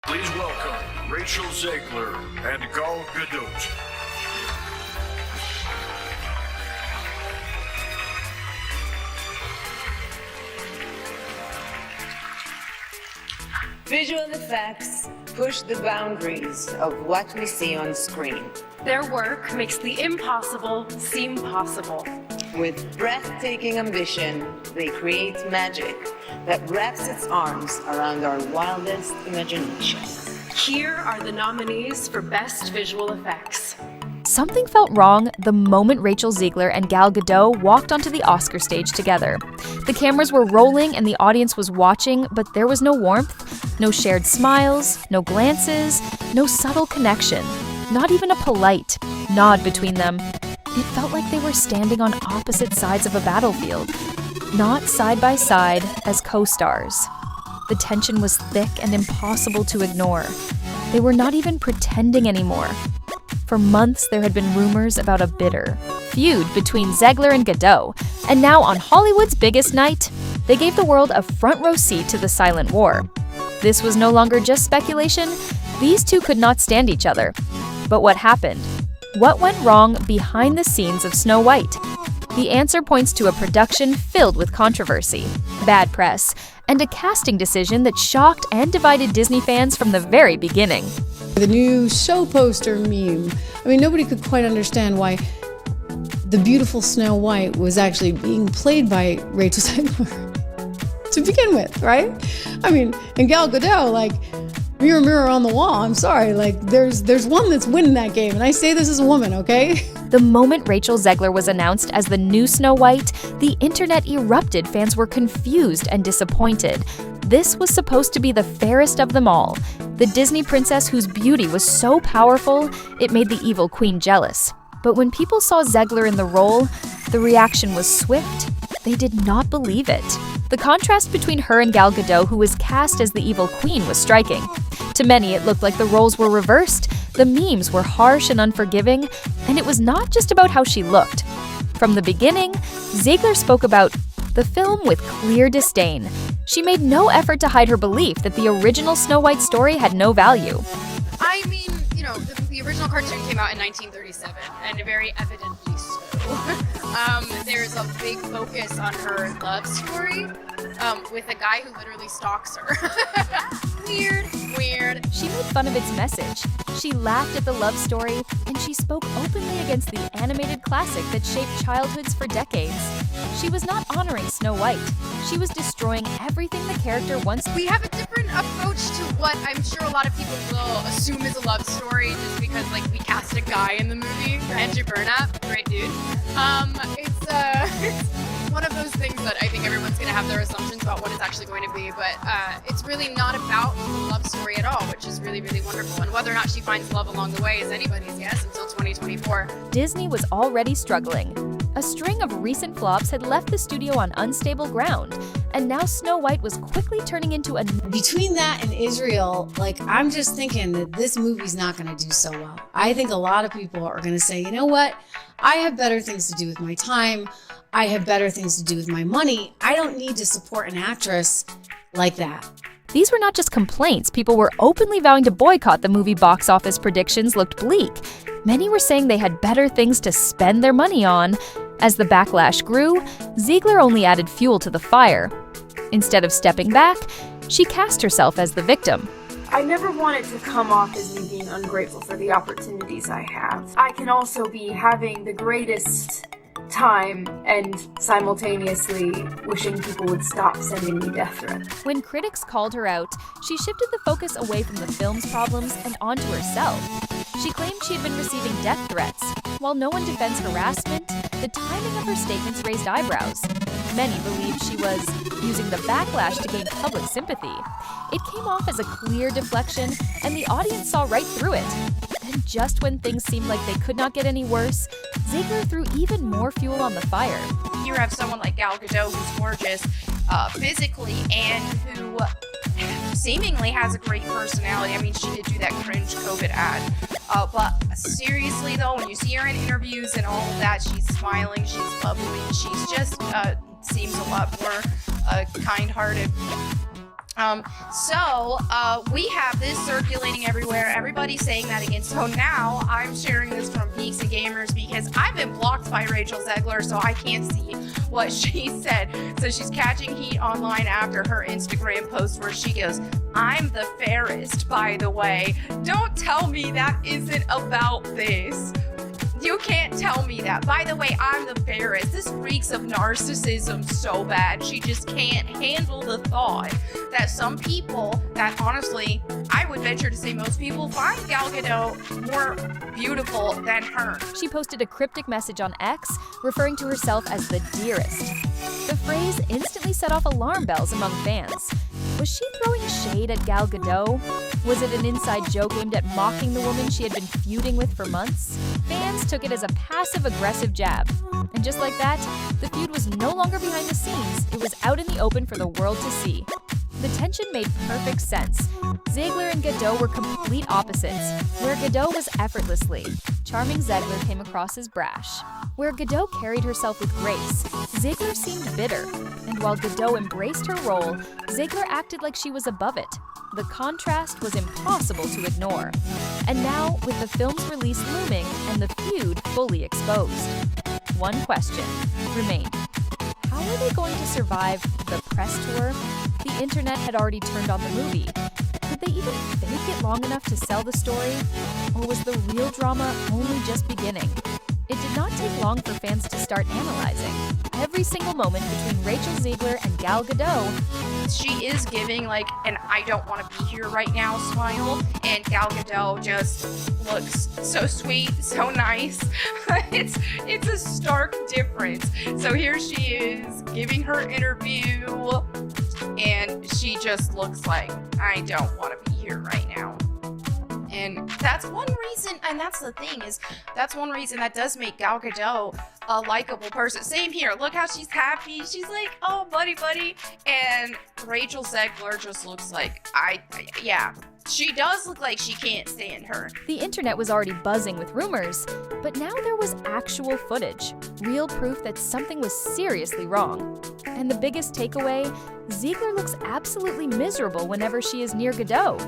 Please welcome Rachel Zegler and Gadot. Visual effects push the boundaries of what we see on screen. Their work makes the impossible seem possible. With breathtaking ambition, they create magic that wraps its arms around our wildest imagination. Here are the nominees for Best Visual Effects. Something felt wrong the moment Rachel Zegler and Gal Gadot walked onto the Oscar stage together. The cameras were rolling and the audience was watching, but there was no warmth, no shared smiles, no glances, no subtle connection, not even a polite nod between them. It felt like they were standing on opposite sides of a battlefield, not side by side as co-stars. The tension was thick and impossible to ignore. They were not even pretending anymore. For months, there had been rumors about a bitter feud between Zegler and Gadot, and now on Hollywood's biggest night, they gave the world a front-row seat to the silent war. This was no longer just speculation. These two could not stand each other. But what happened? What went wrong behind the scenes of Snow White? The answer points to a production filled with controversy, bad press, and a casting decision that shocked and divided Disney fans from the very beginning. The new show poster meme. I mean, nobody could quite understand why the beautiful Snow White was actually being played by Rachel Zegler to begin with, right? I mean, and Gal Gadot, like, mirror, mirror on the wall. I'm sorry, like, there's one that's winning that game, and I say this as a woman, okay? The moment Rachel Zegler was announced as the new Snow White, the internet erupted. Fans were confused and disappointed. This was supposed to be the fairest of them all, the Disney princess whose beauty was so powerful it made the evil queen jealous. But when people saw Zegler in the role, the reaction was swift. They did not believe it. The contrast between her and Gal Gadot, who was cast as the evil queen, was striking. To many, it looked like the roles were reversed. The memes were harsh and unforgiving, and it was not just about how she looked. From the beginning, Zegler spoke about the film with clear disdain. She made no effort to hide her belief that the original Snow White story had no value. I mean, the original cartoon came out in 1937, and very evidently so. There's a big focus on her love story with a guy who literally stalks her. Weird. She made fun of its message. She laughed at the love story, and she spoke openly against the animated classic that shaped childhoods for decades. She was not honoring Snow White. She was destroying everything the character once. We have a different approach to what I'm sure a lot of people will assume is a love story just because, like, we cast a guy in the movie, Andrew Burnap, great dude. It's one of those things that I think everyone's going to have their assumptions about what it's actually going to be, but it's really not about the love story at all, which is really, really wonderful. And whether or not she finds love along the way is anybody's guess until 2024. Disney was already struggling. A string of recent flops had left the studio on unstable ground, and now Snow White was quickly turning into a... Between that and Israel, like, I'm just thinking that this movie's not going to do so well. I think a lot of people are going to say, you know what? I have better things to do with my time. I have better things to do with my money. I don't need to support an actress like that. These were not just complaints. People were openly vowing to boycott the movie. Box office predictions looked bleak. Many were saying they had better things to spend their money on. As the backlash grew, Zegler only added fuel to the fire. Instead of stepping back, she cast herself as the victim. I never want it to come off as me being ungrateful for the opportunities I have. I can also be having the greatest time and simultaneously wishing people would stop sending me death threats. When critics called her out, she shifted the focus away from the film's problems and onto herself. She claimed she had been receiving death threats. While no one defends harassment, the timing of her statements raised eyebrows. Many believed she was using the backlash to gain public sympathy. It came off as a clear deflection, and the audience saw right through it. Then, just when things seemed like they could not get any worse, Zegler threw even more fuel on the fire. You have someone like Gal Gadot who's gorgeous physically and who seemingly has a great personality. I mean, she did do that cringe COVID ad. But seriously, though, when you see her in interviews and all of that, she's smiling, she's bubbly, she's just seems a lot more kind-hearted. We have this circulating everywhere. Everybody's saying that again. So now I'm sharing this from Geeks and Gamers because I've been blocked by Rachel Zegler, so I can't see what she said. So she's catching heat online after her Instagram post where she goes, "I'm the fairest, by the way. Don't tell me that isn't about this. You can't tell me that. By the way, I'm the fairest." This reeks of narcissism so bad. She just can't handle the thought that some people, that honestly, I would venture to say most people, find Gal Gadot more beautiful than her. She posted a cryptic message on X referring to herself as the dearest. The phrase instantly set off alarm bells among fans. Was she throwing shade at Gal Gadot? Was it an inside joke aimed at mocking the woman she had been feuding with for months? Fans took it as a passive-aggressive jab. And just like that, the feud was no longer behind the scenes. It was out in the open for the world to see. The tension made perfect sense. Zegler and Gadot were complete opposites. Where Gadot was effortlessly, charming Zegler came across as brash. Where Gadot carried herself with grace, Zegler seemed bitter. And while Gadot embraced her role, Zegler acted like she was above it. The contrast was impossible to ignore. And now, with the film's release looming and the feud fully exposed, one question remained. How are they going to survive the press tour? The internet had already turned on the movie. Could they even fake it long enough to sell the story? Or was the real drama only just beginning? It did not take long for fans to start analyzing. Every single moment between Rachel Zegler and Gal Gadot, She is giving like an "I don't want to be here right now" smile, and Gal Gadot just looks so sweet, so nice. It's a stark difference. So here she is giving her interview, and she just looks like, "I don't want to be here right now." And that's one reason, and that's the thing, is that's one reason that does make Gal Gadot a likable person. Same here. Look how she's happy. She's like, "Oh, buddy, buddy." And Rachel Zegler just looks like, yeah. She does look like she can't stand her. the internet was already buzzing with rumors, but now there was actual footage, real proof that something was seriously wrong. And the biggest takeaway, Zegler looks absolutely miserable whenever she is near Gadot.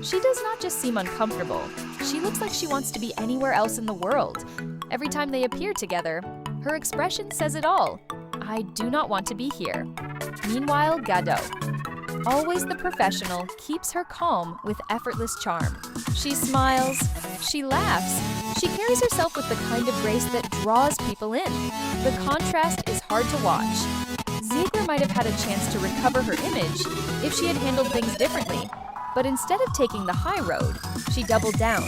She does not just seem uncomfortable. She looks like she wants to be anywhere else in the world. Every time they appear together, her expression says it all. "I do not want to be here." Meanwhile, Gadot, always the professional, keeps her calm with effortless charm. She smiles, she laughs, she carries herself with the kind of grace that draws people in. The contrast is hard to watch. Zegler might have had a chance to recover her image if she had handled things differently. But instead of taking the high road, she doubled down.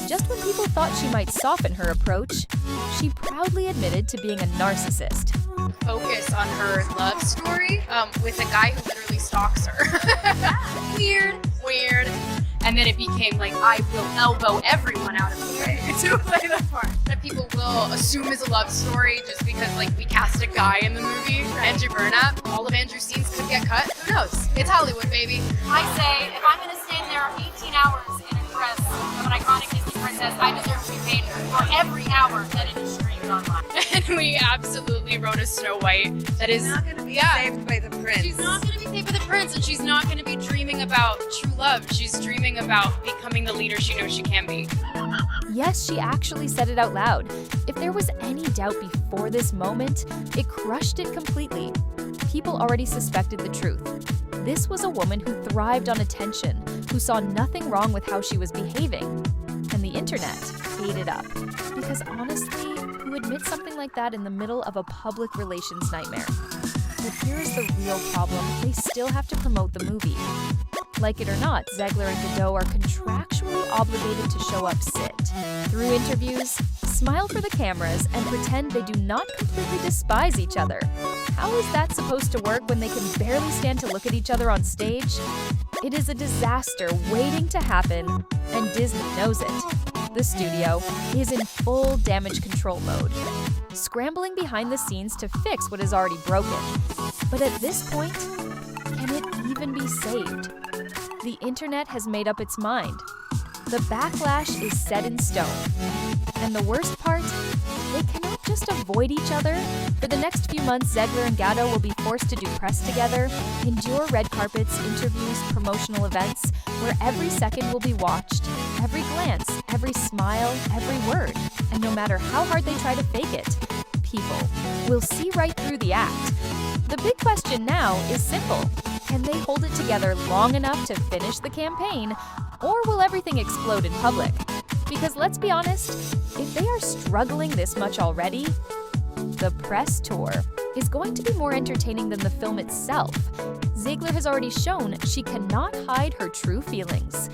Just when people thought she might soften her approach, she proudly admitted to being a narcissist. Focus on her love story with a guy who literally stalks her. Weird. And then it became like, "I will elbow everyone out of the way to play the part." That people will assume is a love story just because like we cast a guy in the movie, Andrew Burnap. All of Andrew's scenes could get cut. Who knows? It's Hollywood, baby. I say, if I'm going to stand there 18 hours in a dress of an iconic Disney princess, I deserve to be paid for every hour that it is streamed online. And we absolutely wrote a Snow White that is Not gonna be saved by the prince. She's not going to be saved by the prince, and she's not going to be dreaming about true love. She's dreaming about becoming the leader she knows she can be. Yes, she actually said it out loud. If there was any doubt before this moment, it crushed it completely. People already suspected the truth. This was a woman who thrived on attention, who saw nothing wrong with how she was behaving. And the internet ate it up. Because honestly, who admits something like that in the middle of a public relations nightmare? But here is the real problem. They still have to promote the movie. Like it or not, Zegler and Gadot are contractually obligated to show up sit through interviews, smile for the cameras, and pretend they do not completely despise each other. How is that supposed to work when they can barely stand to look at each other on stage? It is a disaster waiting to happen, and Disney knows it. The studio is in full damage control mode, scrambling behind the scenes to fix what is already broken. But at this point, can it even be saved? The internet has made up its mind. The backlash is set in stone. And the worst part? They cannot just avoid each other. For the next few months, Zegler and Gadot will be forced to do press together, endure red carpets, interviews, promotional events, where every second will be watched, every glance, every smile, every word. And no matter how hard they try to fake it, people will see right through the act. The big question now is simple. Can they hold it together long enough to finish the campaign, or will everything explode in public? Because let's be honest, if they are struggling this much already, the press tour is going to be more entertaining than the film itself. Zegler has already shown she cannot hide her true feelings.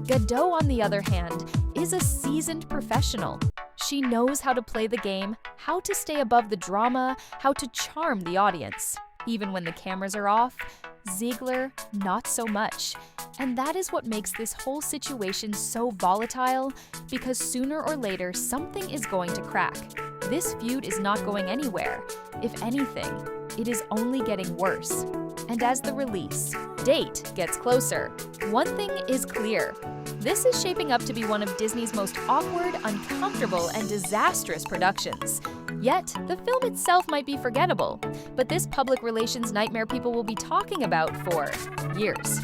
Gadot, on the other hand, is a seasoned professional. She knows how to play the game, how to stay above the drama, how to charm the audience. Even when the cameras are off, Zegler, not so much. And that is what makes this whole situation so volatile, because sooner or later, something is going to crack. This feud is not going anywhere. If anything, it is only getting worse. And as the release date gets closer, one thing is clear. This is shaping up to be one of Disney's most awkward, uncomfortable, and disastrous productions. Yet, the film itself might be forgettable, but this public relations nightmare people will be talking about for years.